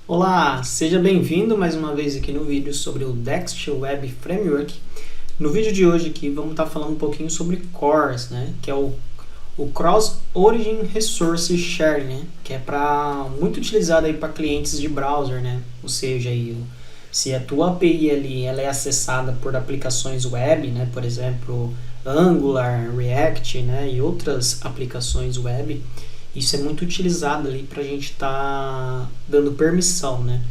Olá, seja bem-vindo mais uma vez aqui no vídeo sobre o Next Web Framework. No vídeo de hoje aqui vamos estar falando um pouquinho sobre CORS, né? Que é o Cross Origin Resource Sharing, né? Que é muito utilizado aí para clientes de browser, né? Ou seja, aí, se a tua API ali ela é acessada por aplicações web, né? Por exemplo, Angular, React, né? E outras aplicações web. Isso é muito utilizado ali para a gente estar dando permissão, né?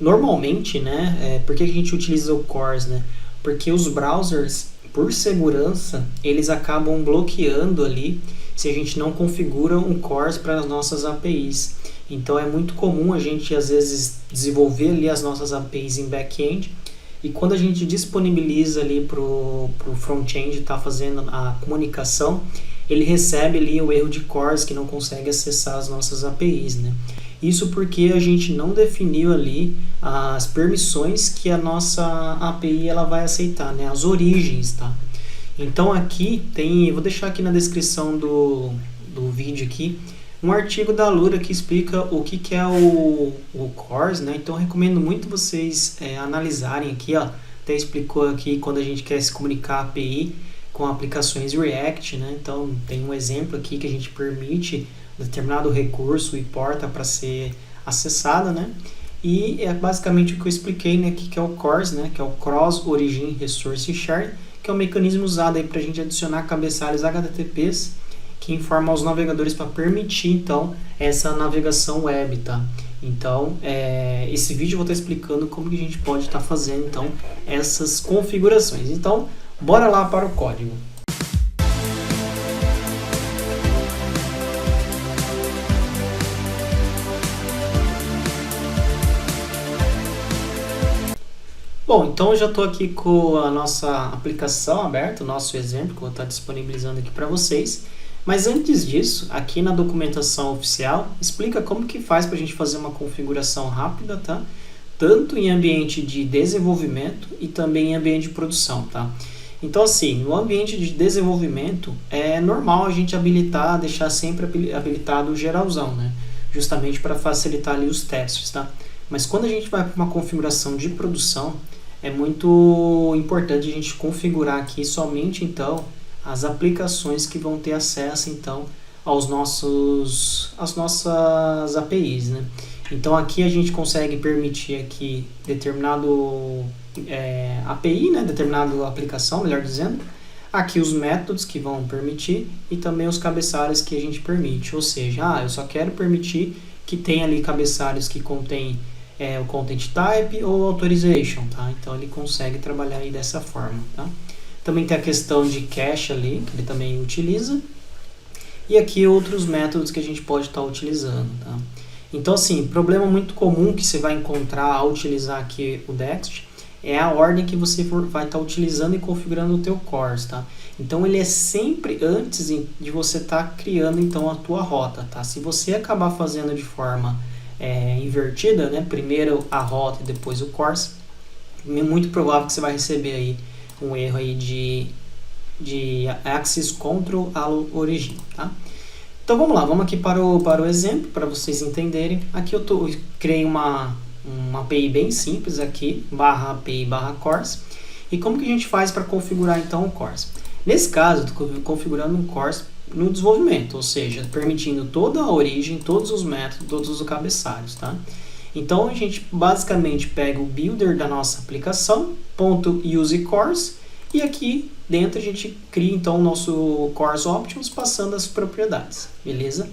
Normalmente, né? Por que a gente utiliza o CORS, né? Porque os browsers, por segurança, eles acabam bloqueando ali se a gente não configura um CORS para as nossas APIs. Então é muito comum a gente às vezes desenvolver ali as nossas APIs em back-end e quando a gente disponibiliza ali para o front-end estar fazendo a comunicação, ele recebe ali o erro de CORS que não consegue acessar as nossas APIs, né? Isso porque a gente não definiu ali as permissões que a nossa API ela vai aceitar, né? As origens, tá? Então aqui tem, eu vou deixar aqui na descrição do vídeo aqui, um artigo da Alura que explica o que é o CORS, né? Então eu recomendo muito vocês analisarem aqui, ó. Até explicou aqui quando a gente quer se comunicar API com aplicações React, né? Então tem um exemplo aqui que a gente permite determinado recurso e porta para ser acessada, né? E é basicamente o que eu expliquei, né? Que é o CORS, né? Que é o Cross Origin Resource Sharing, que é um mecanismo usado aí para a gente adicionar cabeçalhos HTTPs que informam aos navegadores para permitir então essa navegação web, tá? Então, esse vídeo eu vou estar explicando como que a gente pode estar fazendo então essas configurações. Então, bora lá para o código. Bom, então eu já estou aqui com a nossa aplicação aberta, o nosso exemplo, que eu vou estar disponibilizando aqui para vocês. Mas antes disso, aqui na documentação oficial, explica como que faz para a gente fazer uma configuração rápida, tá? Tanto em ambiente de desenvolvimento e também em ambiente de produção, tá? Então, assim, no ambiente de desenvolvimento, é normal a gente deixar sempre habilitado o geralzão, né? Justamente para facilitar ali os testes, tá? Mas quando a gente vai para uma configuração de produção, é muito importante a gente configurar aqui somente, então, as aplicações que vão ter acesso, então, às nossas APIs, né? Então, aqui a gente consegue permitir aqui determinado API, né? Determinada aplicação, melhor dizendo. Aqui os métodos que vão permitir e também os cabeçalhos que a gente permite. Ou seja, eu só quero permitir que tenha ali cabeçalhos que contém o content type ou authorization, tá? Então ele consegue trabalhar aí dessa forma, tá? Também tem a questão de cache ali, que ele também utiliza. E aqui outros métodos que a gente pode estar utilizando, tá? Então, assim, problema muito comum que você vai encontrar ao utilizar aqui o Next é a ordem que você vai estar utilizando e configurando o teu CORS, tá? Então, ele é sempre antes de você estar criando, então, a tua rota, tá? Se você acabar fazendo de forma invertida, né? Primeiro a rota e depois o CORS, é muito provável que você vai receber aí um erro aí de access control origin, tá? Então vamos lá, vamos aqui para o exemplo, para vocês entenderem. Aqui eu criei uma API bem simples aqui, /API /CORS. E como que a gente faz para configurar então o CORS? Nesse caso, eu estou configurando um CORS no desenvolvimento, ou seja, permitindo toda a origem, todos os métodos, todos os cabeçalhos, tá? Então a gente basicamente pega o builder da nossa aplicação, .useCORS, e aqui dentro a gente cria então o nosso CORS Options passando as propriedades, beleza?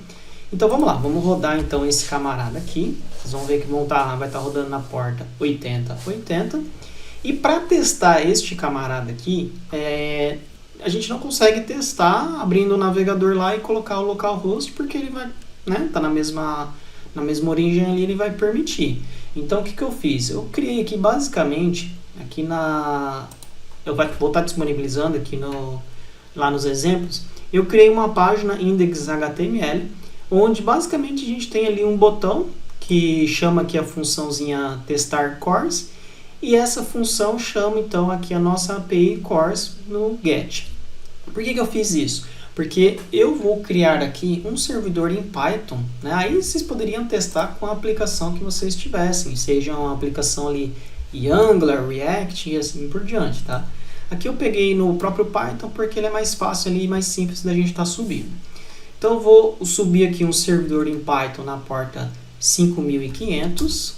Então vamos lá, vamos rodar então esse camarada aqui. Vocês vão ver que vai estar rodando na porta 8080. E para testar este camarada aqui, a gente não consegue testar abrindo o navegador lá e colocar o localhost, porque ele vai, né, tá na mesma origem ali, ele vai permitir. Então o que eu fiz? Eu criei aqui basicamente, aqui eu vou estar disponibilizando aqui lá nos exemplos, eu criei uma página index.html, onde basicamente a gente tem ali um botão que chama aqui a funçãozinha testar CORS, e essa função chama então aqui a nossa API CORS no GET. Por que eu fiz isso? Porque eu vou criar aqui um servidor em Python, né? Aí vocês poderiam testar com a aplicação que vocês tivessem, seja uma aplicação ali em Angular, React e assim por diante, tá? Aqui eu peguei no próprio Python porque ele é mais fácil ali e mais simples da gente estar subindo. Então eu vou subir aqui um servidor em Python na porta 5500.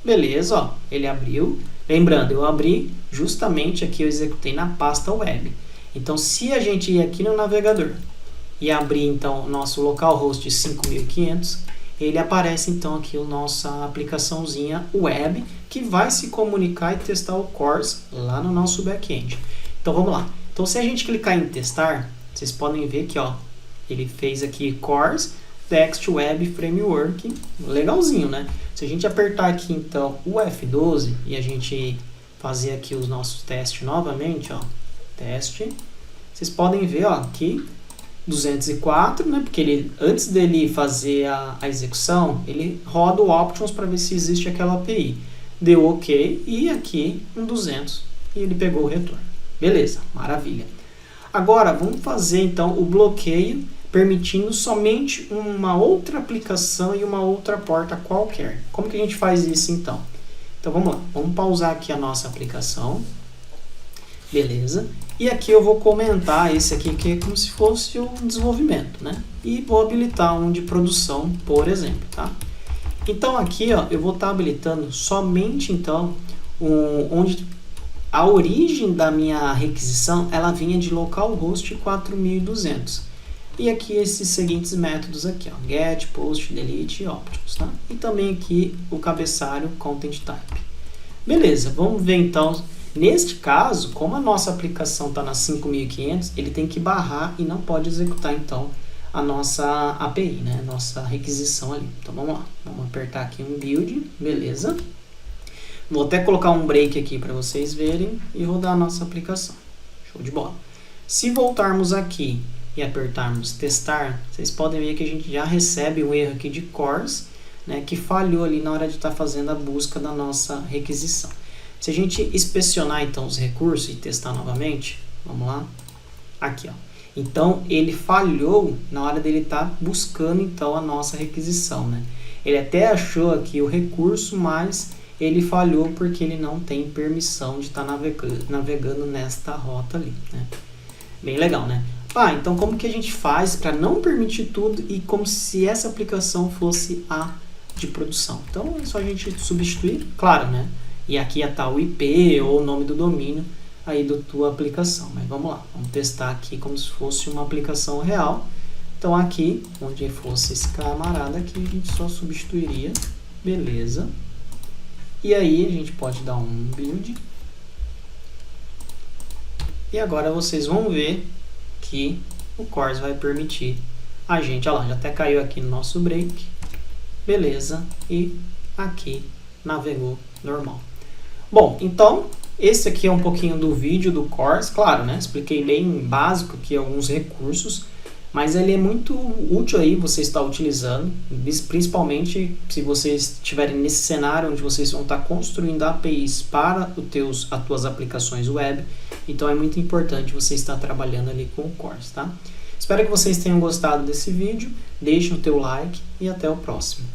Beleza, ó, ele abriu. Lembrando, eu abri justamente aqui, eu executei na pasta web. Então, se a gente ir aqui no navegador e abrir então o nosso localhost 5500, ele aparece então aqui a nossa aplicaçãozinha web que vai se comunicar e testar o CORS lá no nosso back-end. Então, vamos lá. Então, se a gente clicar em testar, vocês podem ver que ó, ele fez aqui CORS Text Web Framework, legalzinho, né? Se a gente apertar aqui então o F12 e a gente fazer aqui os nossos testes novamente, ó, teste, vocês podem ver, ó, aqui 204, né? Porque ele, antes dele fazer a execução, ele roda o options para ver se existe aquela API. Deu OK e aqui um 200 e ele pegou o retorno. Beleza, maravilha. Agora vamos fazer então o bloqueio permitindo somente uma outra aplicação e uma outra porta qualquer. Como que a gente faz isso então? Então vamos lá, vamos pausar aqui a nossa aplicação. Beleza. E aqui eu vou comentar esse aqui que é como se fosse o desenvolvimento, né? E vou habilitar um de produção, por exemplo, tá? Então aqui, ó, eu vou estar habilitando somente então onde a origem da minha requisição ela vinha de localhost 4200. E aqui esses seguintes métodos aqui, ó, get, post, delete e options, tá? E também aqui o cabeçalho content type. Beleza, vamos ver então. Neste caso, como a nossa aplicação está na 5500, ele tem que barrar e não pode executar então a nossa API, né? Nossa requisição ali. Então vamos lá, vamos apertar aqui um build, beleza. Vou até colocar um break aqui para vocês verem e rodar a nossa aplicação. Show de bola. Se voltarmos aqui e apertarmos testar, vocês podem ver que a gente já recebe um erro aqui de CORS, né, que falhou ali na hora de estar fazendo a busca da nossa requisição. Se a gente inspecionar então os recursos e testar novamente, vamos lá, aqui ó. Então ele falhou na hora dele estar buscando então a nossa requisição, né? Ele até achou aqui o recurso, mas ele falhou porque ele não tem permissão de estar navegando nesta rota ali, né? Bem legal, né? Então como que a gente faz para não permitir tudo e como se essa aplicação fosse a de produção? Então é só a gente substituir, claro, né? E aqui ia estar o IP ou o nome do domínio aí da tua aplicação. Mas vamos lá, vamos testar aqui como se fosse uma aplicação real. Então aqui, onde fosse esse camarada aqui, a gente só substituiria, beleza. E aí a gente pode dar um build. E agora vocês vão ver que o CORS vai permitir a gente, olha lá, já até caiu aqui no nosso break, beleza, e aqui navegou normal. Bom, então esse aqui é um pouquinho do vídeo do CORS, claro, né, expliquei bem básico aqui alguns recursos, mas ele é muito útil aí você estar utilizando, principalmente se vocês estiverem nesse cenário onde vocês vão estar construindo APIs para as tuas aplicações web. Então é muito importante você estar trabalhando ali com o CORS, tá? Espero que vocês tenham gostado desse vídeo, deixem o teu like e até o próximo.